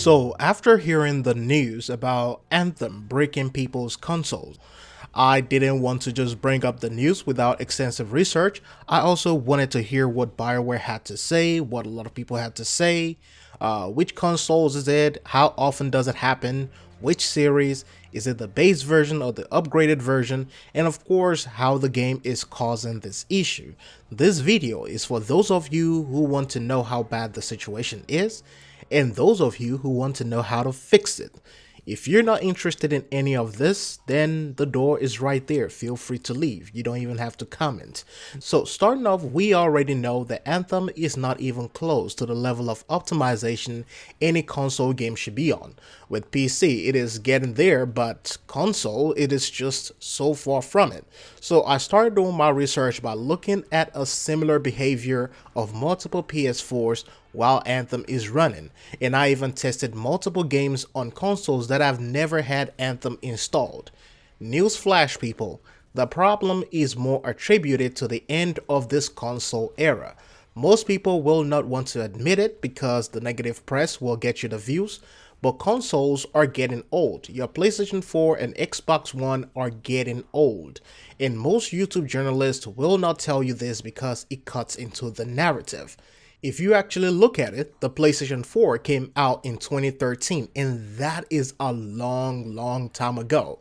So, after hearing the news about Anthem breaking people's consoles, I didn't want to just bring up the news without extensive research. I also wanted to hear what BioWare had to say, what a lot of people had to say, which consoles is it, how often does it happen, which series, is it the base version or the upgraded version, and of course how the game is causing this issue. This video is for those of you who want to know how bad the situation is, and those of you who want to know how to fix it. If you're not interested in any of this, then the door is right there. Feel free to leave. You don't even have to comment. So starting off, we already know that Anthem is not even close to the level of optimization any console game should be on. With PC, it is getting there, but console, it is just so far from it. So I started doing my research by looking at a similar behavior of multiple PS4s while Anthem is running, and I even tested multiple games on consoles that I've never had Anthem installed. Newsflash people, the problem is more attributed to the end of this console era. Most people will not want to admit it because the negative press will get you the views, but consoles are getting old. Your PlayStation 4 and Xbox One are getting old, and most YouTube journalists will not tell you this because it cuts into the narrative. If you actually look at it, the PlayStation 4 came out in 2013, and that is a long time ago.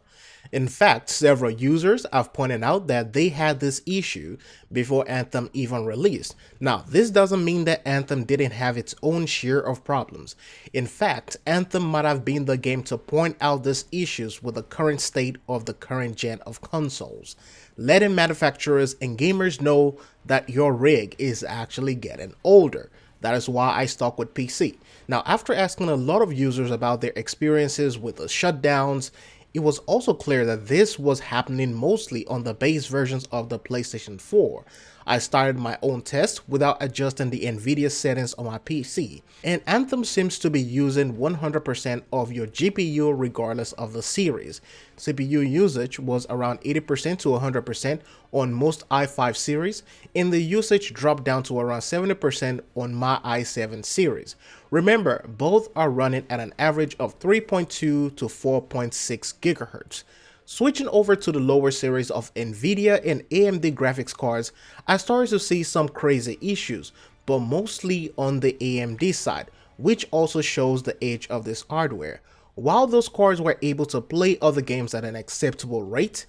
In fact, several users have pointed out that they had this issue before Anthem even released. Now, this doesn't mean that Anthem didn't have its own share of problems. In fact, Anthem might have been the game to point out these issues with the current state of the current gen of consoles, letting manufacturers and gamers know that your rig is actually getting older. That is why I stuck with PC. Now, after asking a lot of users about their experiences with the shutdowns, it was also clear that this was happening mostly on the base versions of the PlayStation 4. I started my own test without adjusting the Nvidia settings on my PC, and Anthem seems to be using 100% of your GPU regardless of the series. CPU usage was around 80% to 100% on most i5 series, and the usage dropped down to around 70% on my i7 series. Remember, both are running at an average of 3.2 to 4.6 GHz. Switching over to the lower series of Nvidia and AMD graphics cards, I started to see some crazy issues, but mostly on the AMD side, which also shows the age of this hardware. While those cards were able to play other games at an acceptable rate,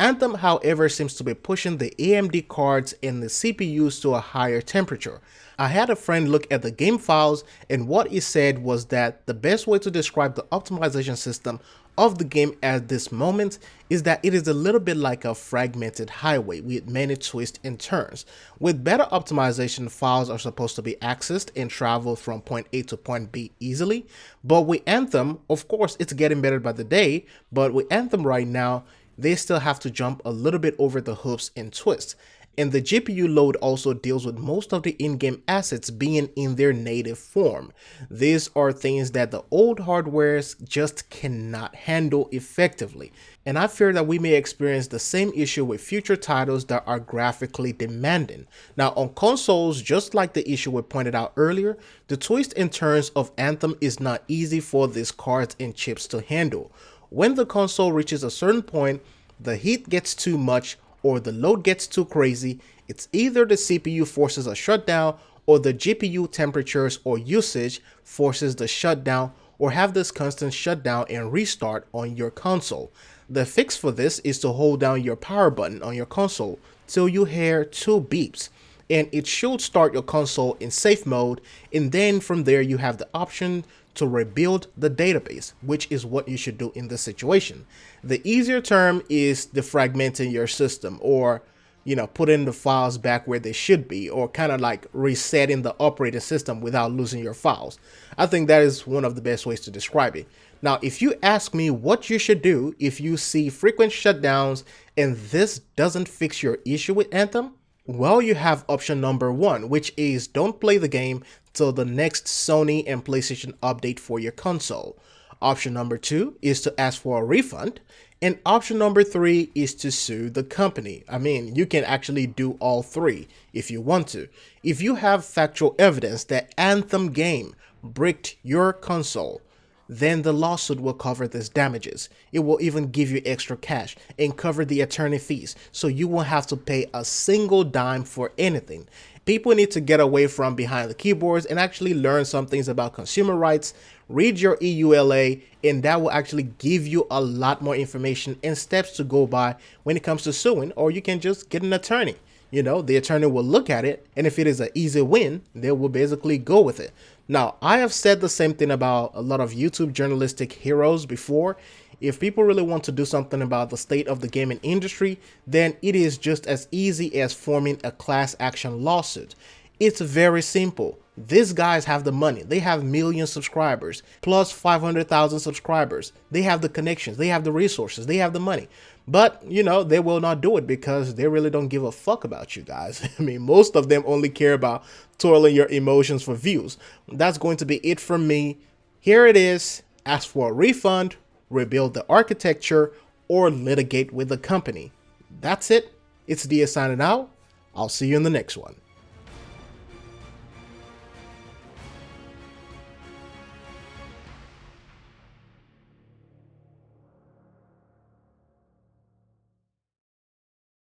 Anthem, however, seems to be pushing the AMD cards and the CPUs to a higher temperature. I had a friend look at the game files, and what he said was that the best way to describe the optimization system of the game at this moment is that it is a little bit like a fragmented highway with many twists and turns. With better optimization, files are supposed to be accessed and travel from point A to point B easily, but with Anthem, of course, it's getting better by the day, but with Anthem right now, they still have to jump a little bit over the hoops and twists. And the GPU load also deals with most of the in-game assets being in their native form. These are things that the old hardwares just cannot handle effectively. And I fear that we may experience the same issue with future titles that are graphically demanding. Now on consoles, just like the issue we pointed out earlier, the twists and turns of Anthem is not easy for these cards and chips to handle. When the console reaches a certain point, the heat gets too much or the load gets too crazy, it's either the CPU forces a shutdown or the GPU temperatures or usage forces the shutdown, or have this constant shutdown and restart on your console. The fix for this is to hold down your power button on your console till you hear 2 beeps, and it should start your console in safe mode, and then from there you have the option to rebuild the database, which is what you should do in this situation. The easier term is defragmenting your system, or putting the files back where they should be, or kind of like resetting the operating system without losing your files. I think that is one of the best ways to describe it. Now, if you ask me what you should do if you see frequent shutdowns and this doesn't fix your issue with Anthem, well, you have option number 1, which is don't play the game till the next Sony and PlayStation update for your console. Option number 2 is to ask for a refund, and option number 3 is to sue the company. I mean, you can actually do all 3 if you want to. If you have factual evidence that Anthem game bricked your console, then the lawsuit will cover these damages. It will even give you extra cash and cover the attorney fees, so you won't have to pay a single dime for anything. People need to get away from behind the keyboards and actually learn some things about consumer rights, read your EULA, and that will actually give you a lot more information and steps to go by when it comes to suing, or you can just get an attorney. You know, the attorney will look at it, and if it is an easy win, they will basically go with it. Now, I have said the same thing about a lot of YouTube journalistic heroes before. If people really want to do something about the state of the gaming industry, then it is just as easy as forming a class action lawsuit. It's very simple. These guys have the money. They have million subscribers, plus 500,000 subscribers. They have the connections. They have the resources. They have the money. But, you know, they will not do it because they really don't give a fuck about you guys. I mean, most of them only care about toiling your emotions for views. That's going to be it from me. Here it is. Ask for a refund, rebuild the architecture, or litigate with the company. That's it. It's Dia signing out. I'll see you in the next one.